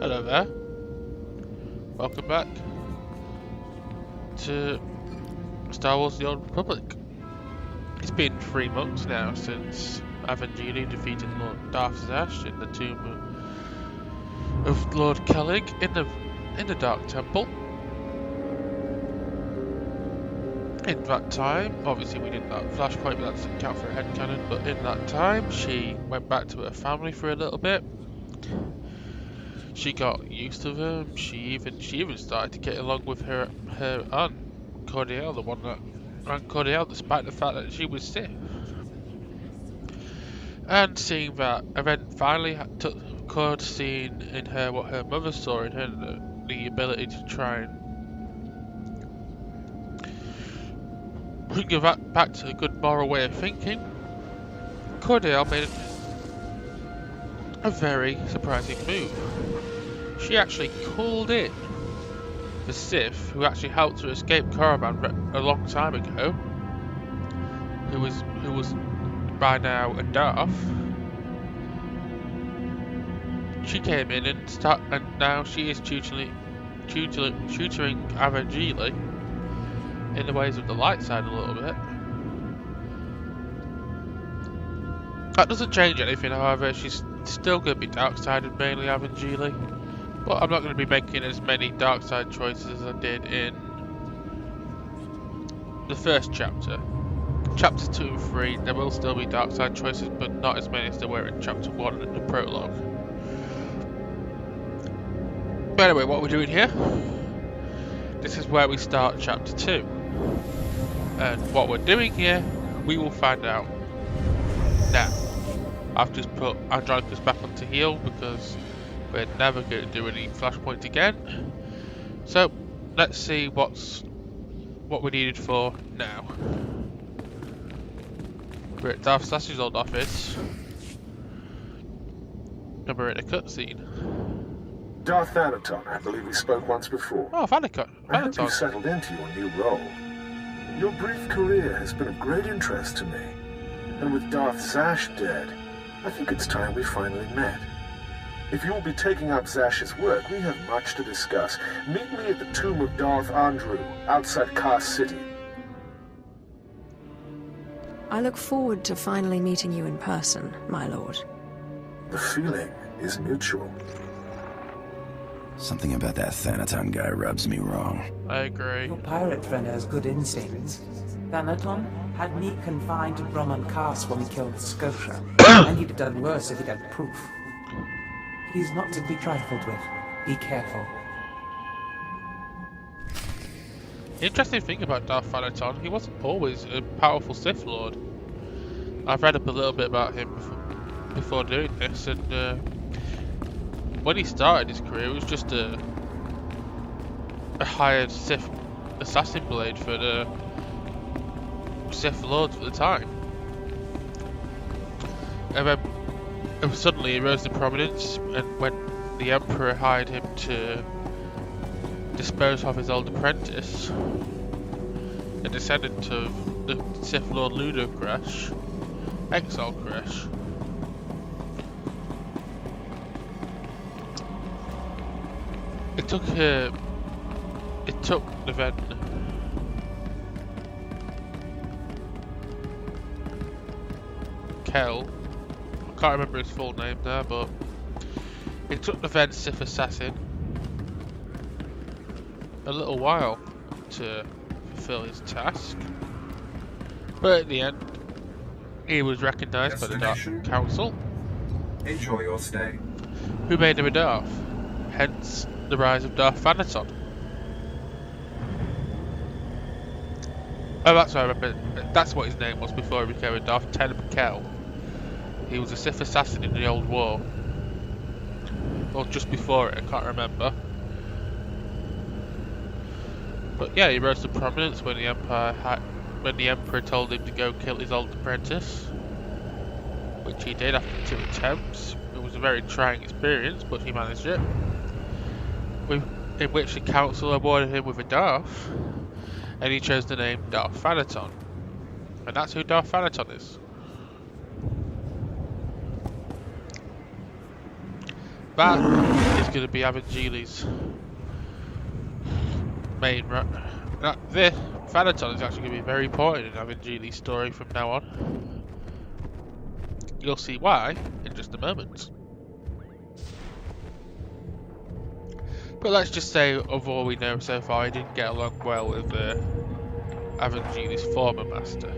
Hello there. Welcome back to Star Wars The Old Republic. It's been 3 months now since Aven defeated Lord Darth Zash in the tomb of Lord Kellig in the Dark Temple. In that time, obviously we did that flashpoint, but that doesn't count for a headcanon, but in that time she went back to her family for a little bit. She got used to them. She even started to get along with her aunt Cordial, Aunt Cordial, despite the fact that she was Sith. And seeing that event finally took Cord, seeing in her what her mother saw in her, the ability to try and bring her back to a good moral way of thinking, Cordial made a very surprising move. She actually called in the Sith who actually helped her escape Caravan a long time ago, who was by now a Darth. She came in and now she is tutoring Aven in the ways of the light side a little bit. That doesn't change anything, however. She's still going to be dark-sided, mainly Aven, but I'm not going to be making as many dark-side choices as I did in the first chapter. Chapters 2 and 3, there will still be dark-side choices, but not as many as there were in chapter 1 in the prologue. But anyway, what we're doing here, this is where we start chapter 2. And what we're doing here, we will find out now. I've just put Andronicus back onto heal because we're never going to do any flashpoint again. So let's see what we needed for now. We're at Darth Zash's old office, and we're in a cutscene. Darth Thanaton, I believe we spoke once before. Oh, Thanaton. I hope you've settled into your new role. Your brief career has been of great interest to me, and with Darth Zash dead, I think it's time we finally met. If you'll be taking up Zash's work, we have much to discuss. Meet me at the tomb of Darth Andru, outside Kar City. I look forward to finally meeting you in person, my lord. The feeling is mutual. Something about that Thanaton guy rubs me wrong. I agree. Your pirate friend has good instincts. Thanaton had me confined to Brahman Cast when we killed Scotia, and he'd have done worse if he'd had proof. He's not to be trifled with. Be careful. The interesting thing about Darth Thanaton, he wasn't always a powerful Sith Lord. I've read up a little bit about him before doing this, and when he started his career, it was just a hired Sith assassin blade for the Sith Lords at the time. And then suddenly he rose to prominence, and when the Emperor hired him to dispose of his old apprentice, a descendant of the Sith Lord Ludo Crash, Exile Crash, it took the event Kel, I can't remember his full name there, but it took the then Sith assassin a little while to fulfill his task, but at the end he was recognised by the Dark Council. Enjoy your stay. Who made him a Darth, hence the rise of Darth Thanaton. Oh, that's what I remember. That's what his name was before he became a Darth. Kel. He was a Sith assassin in the Old War, or just before it. I can't remember. But yeah, he rose to prominence when the Emperor told him to go kill his old apprentice, which he did after 2 attempts. It was a very trying experience, but he managed it. In which the Council awarded him with a Darth, and he chose the name Darth Thanaton. And that's who Darth Thanaton is. That is going to be Avengili's main run. This Thanaton is actually going to be very important in Avengili's story from now on. You'll see why in just a moment. But let's just say, of all we know so far, he didn't get along well with Avengili's former master.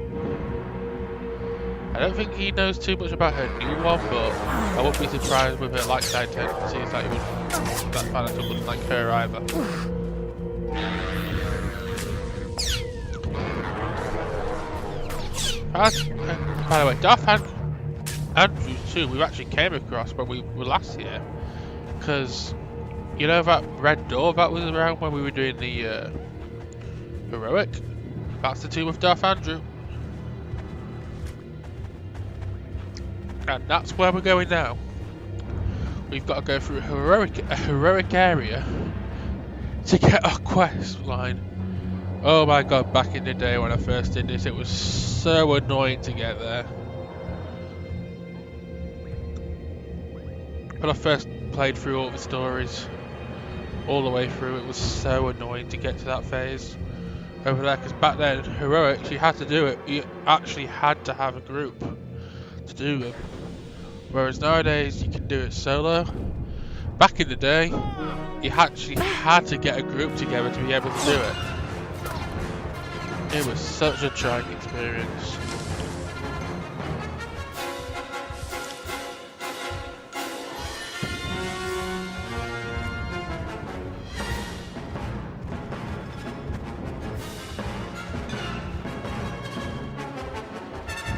I don't think he knows too much about her new one, but I wouldn't be surprised with her light-side tendencies that Thanaton wouldn't like her either. By the way, Darth and Andru too, we actually came across when we were last here, because you know that red door that was around when we were doing the heroic? That's the tomb of Darth Andru. And that's where we're going now. We've got to go through a heroic area to get our quest line. Oh my god, back in the day when I first did this, it was so annoying to get there. When I first played through all the stories, all the way through, it was so annoying to get to that phase over there, because back then, heroics, you had to do it, you actually had to have a group to do them. Whereas nowadays, you can do it solo. Back in the day, you actually had to get a group together to be able to do it. It was such a trying experience.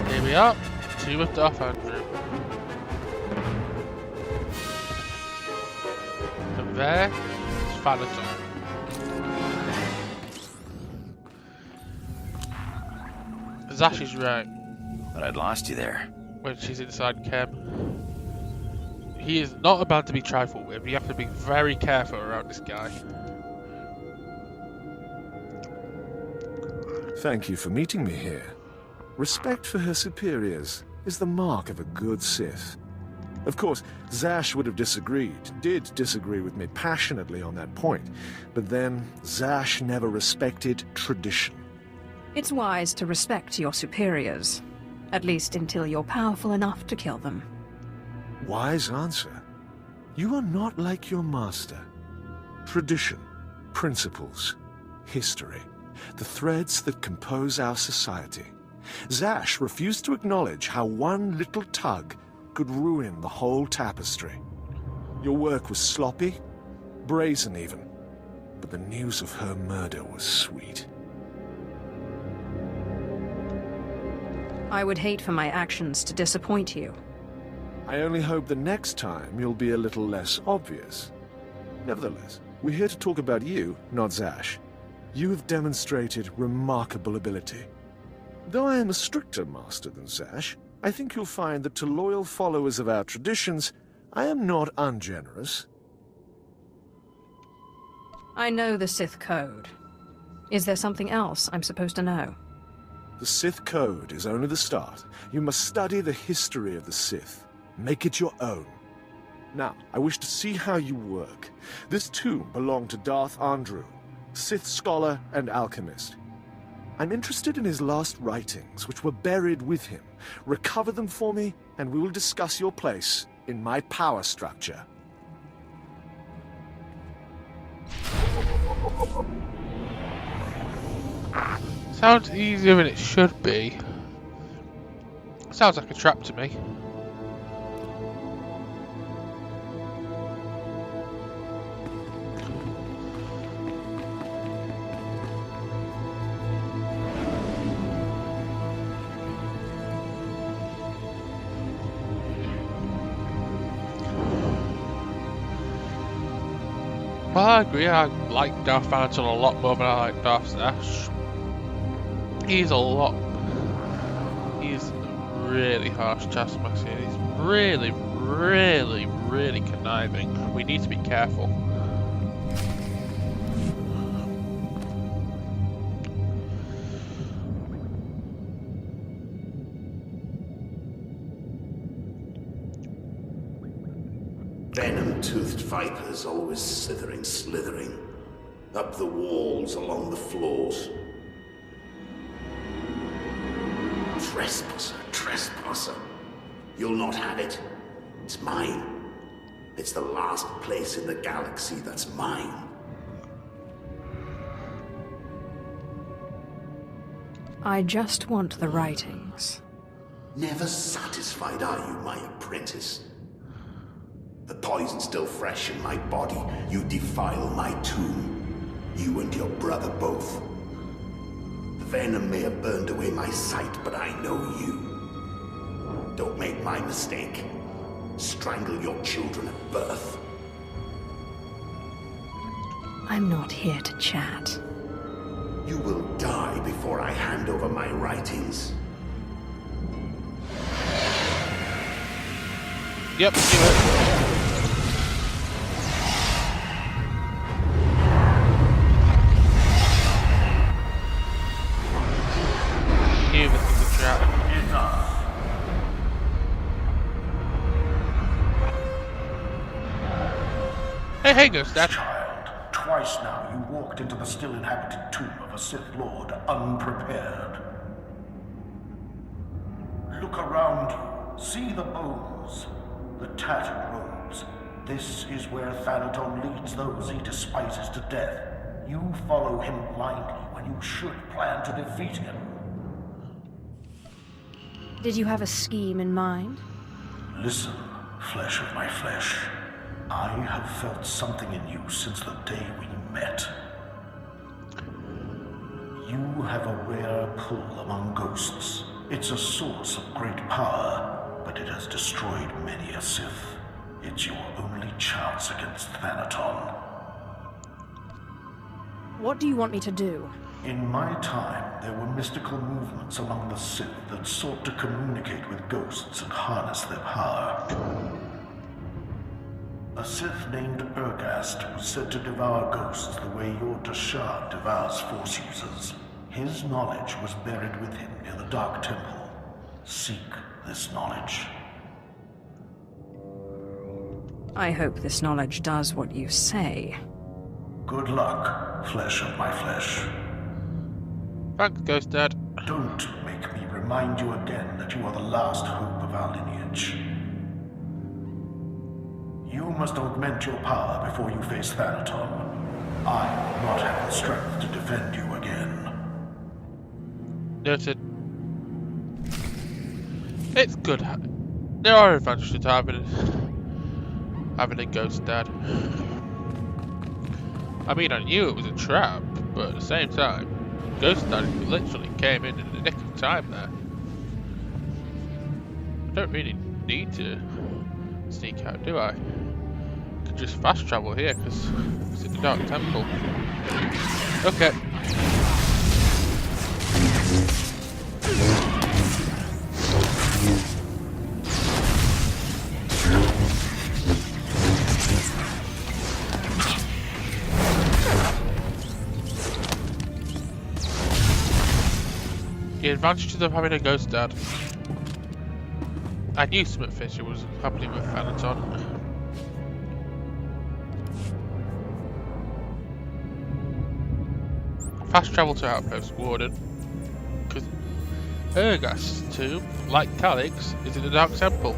Here we are, Tomb of Darth Andru. And there is Thanaton. Zash is right. But I'd lost you there. When she's inside Chem. He is not a man to be trifled with. You have to be very careful around this guy. Thank you for meeting me here. Respect for her superiors is the mark of a good Sith. Of course, Zash would have did disagree with me passionately on that point, but then Zash never respected tradition. It's wise to respect your superiors, at least until you're powerful enough to kill them. Wise answer. You are not like your master. Tradition, principles, history, the threads that compose our society. Zash refused to acknowledge how one little tug could ruin the whole tapestry. Your work was sloppy, brazen even, but the news of her murder was sweet. I would hate for my actions to disappoint you. I only hope the next time you'll be a little less obvious. Nevertheless, we're here to talk about you, not Zash. You have demonstrated remarkable ability. Though I am a stricter master than Zash, I think you'll find that to loyal followers of our traditions, I am not ungenerous. I know the Sith Code. Is there something else I'm supposed to know? The Sith Code is only the start. You must study the history of the Sith. Make it your own. Now, I wish to see how you work. This tomb belonged to Darth Andru, Sith scholar and alchemist. I'm interested in his last writings, which were buried with him. Recover them for me, and we will discuss your place in my power structure. Sounds easier than it should be. Sounds like a trap to me. Well, I agree, I like Darth Thanaton a lot more than I like Darth Zash. He's a really harsh taskmaster. He's really conniving. We need to be careful. Venom saber-toothed vipers always slithering. Up the walls, along the floors. Trespasser. You'll not have it. It's mine. It's the last place in the galaxy that's mine. I just want the writings. Never satisfied are you, my apprentice? The poison still fresh in my body, you defile my tomb. You and your brother both. The venom may have burned away my sight, but I know you. Don't make my mistake. Strangle your children at birth. I'm not here to chat. You will die before I hand over my writings. Yep, you know. This is a trap. Enough. Hey, Ghost Dad. Child, twice now you walked into the still inhabited tomb of a Sith Lord unprepared. Look around you. See the bones, the tattered robes. This is where Thanaton leads those he despises to death. You follow him blindly when you should plan to defeat him. Did you have a scheme in mind? Listen, flesh of my flesh. I have felt something in you since the day we met. You have a rare pull among ghosts. It's a source of great power, but it has destroyed many a Sith. It's your only chance against Thanaton. What do you want me to do? In my time, there were mystical movements among the Sith that sought to communicate with ghosts and harness their power. A Sith named Ergast was said to devour ghosts the way your Dashad devours Force users. His knowledge was buried with him near the Dark Temple. Seek this knowledge. I hope this knowledge does what you say. Good luck, flesh of my flesh. Thanks, Ghost Dad. Don't make me remind you again that you are the last hope of our lineage. You must augment your power before you face Thanaton. I will not have the strength to defend you again. Noted. It's good. There are advantages to having a Ghost Dad. I mean, I knew it was a trap, but at the same time, Ghost Dad literally came in the nick of time there. I don't really need to sneak out, do I? I can just fast travel here because it's in the Dark Temple. Okay. The advantages of having a Ghost Dad. I knew something fishy was happening with Thanaton. Fast travel to Outpost Warden. Because Ergast's tomb, like Calyx, is in the Dark Temple.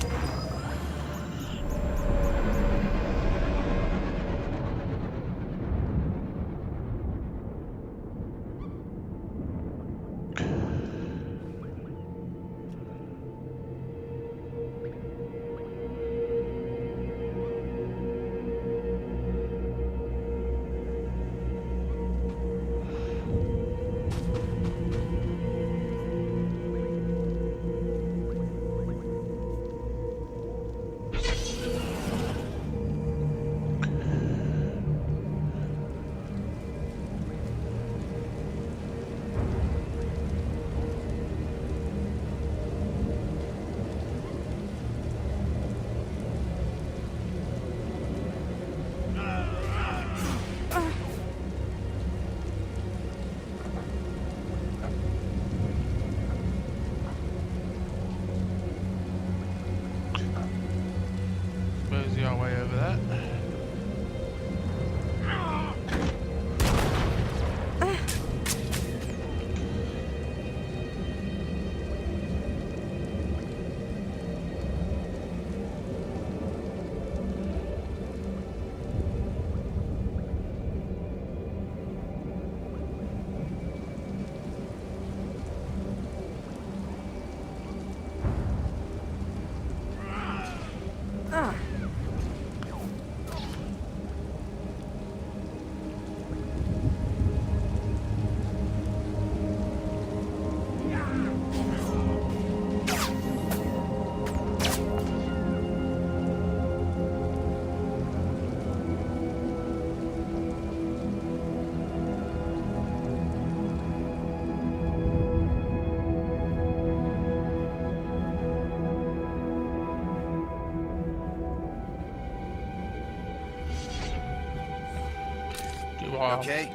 our Okay.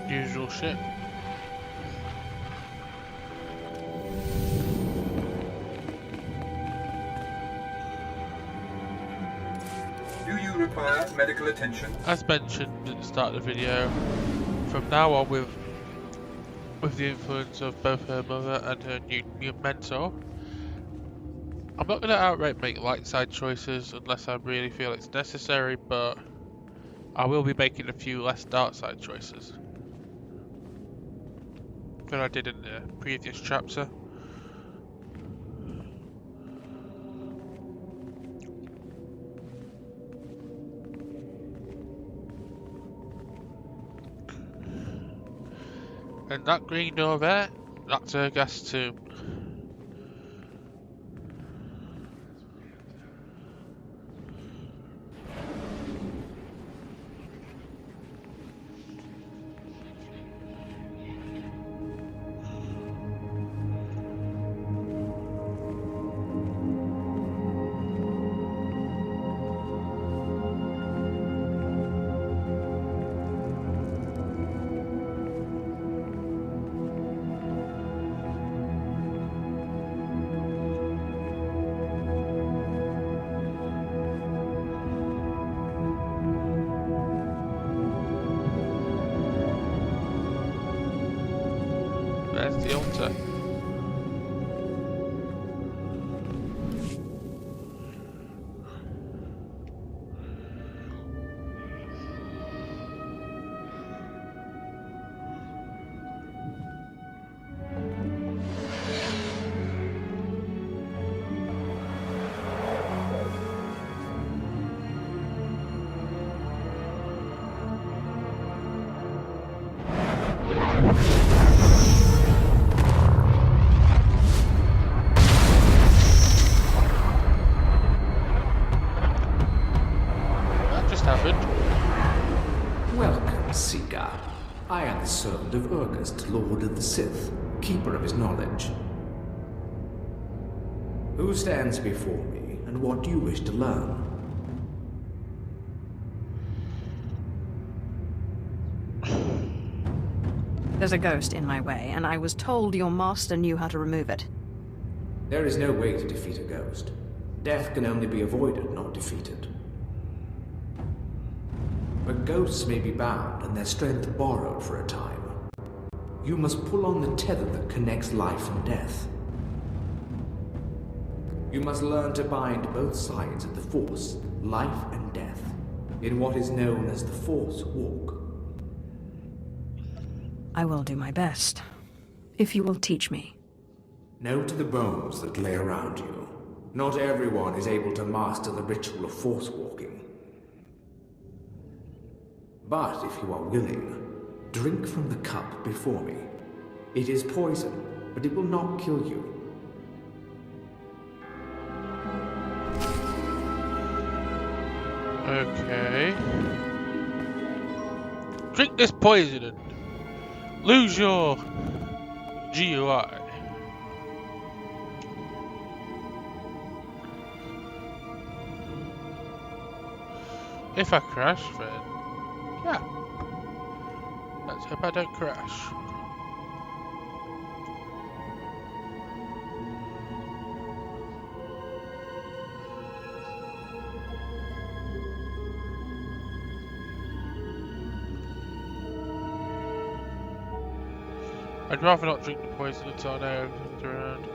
usual shit. Do you require medical attention? As mentioned at the start of the video, from now on with the influence of both her mother and her new mentor, I'm not going to outright make light side choices unless I really feel it's necessary, but I will be making a few less dark side choices than I did in the previous chapter. And that green door there, that's her gas tomb. There's the altar. Welcome, Seeker. I am the servant of Urgust, Lord of the Sith, keeper of his knowledge. Who stands before me, and what do you wish to learn? There's a ghost in my way, and I was told your master knew how to remove it. There is no way to defeat a ghost. Death can only be avoided, not defeated. But ghosts may be bound and their strength borrowed for a time. You must pull on the tether that connects life and death. You must learn to bind both sides of the Force, life and death, in what is known as the Force Walk. I will do my best, if you will teach me. Know to the bones that lay around you. Not everyone is able to master the ritual of Force walking. But if you are willing, drink from the cup before me. It is poison, but it will not kill you. Okay. Drink this poison and lose your GUI. If I crash, then yeah. Let's hope I don't crash. I'd rather not drink the poison until I know everything's around.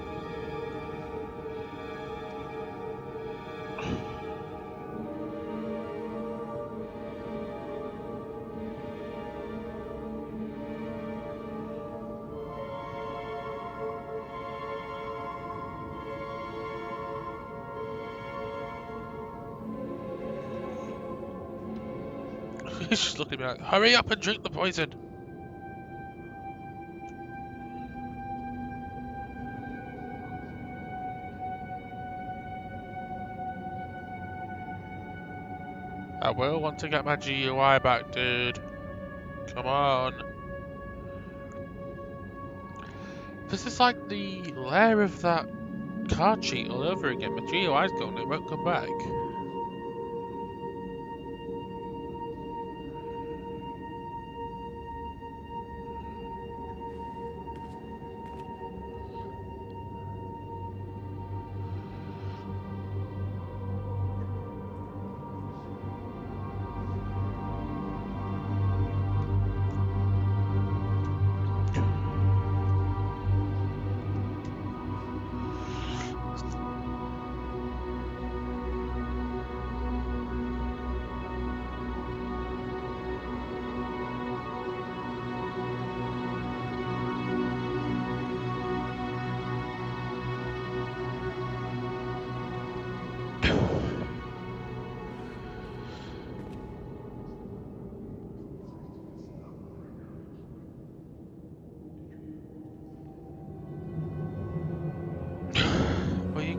He's just looking at me like, hurry up and drink the poison! I will want to get my GUI back, dude. Come on. This is like the lair of that card cheat all over again. My GUI's gone, it won't come back.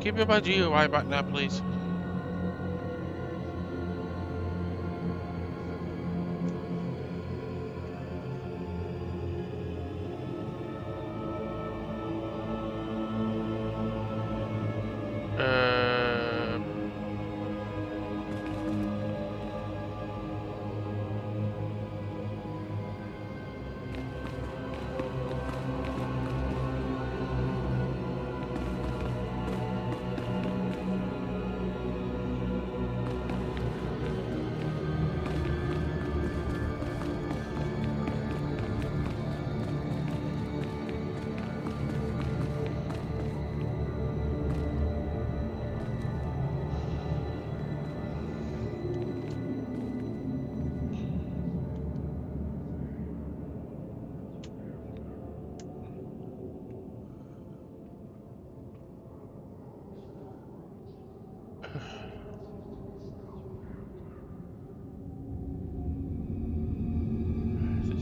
Give me my GUI back now, please.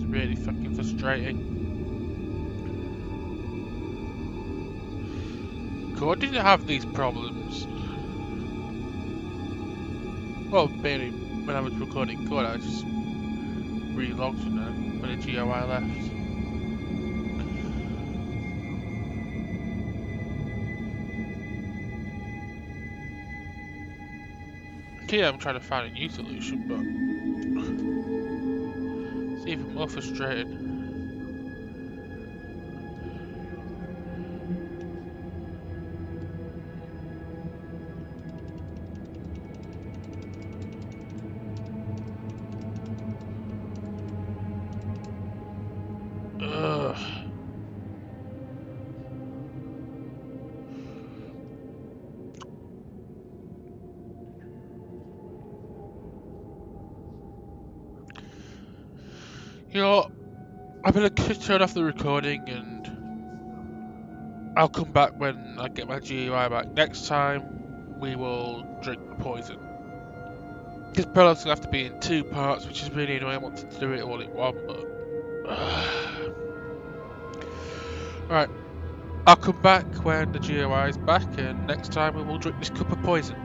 Really fucking frustrating. Cool, I didn't have these problems. Well, barely when I was recording Core, I just relogged, you know, when the GUI left. Okay, I'm trying to find a new solution, but it's even more frustrating. Ugh. You know, I'm gonna turn off the recording and I'll come back when I get my GUI back. Next time we will drink poison. This prologue's gonna have to be in 2 parts, which is really annoying. I wanted to do it all in one, but Alright, I'll come back when the GUI is back, and next time we will drink this cup of poison.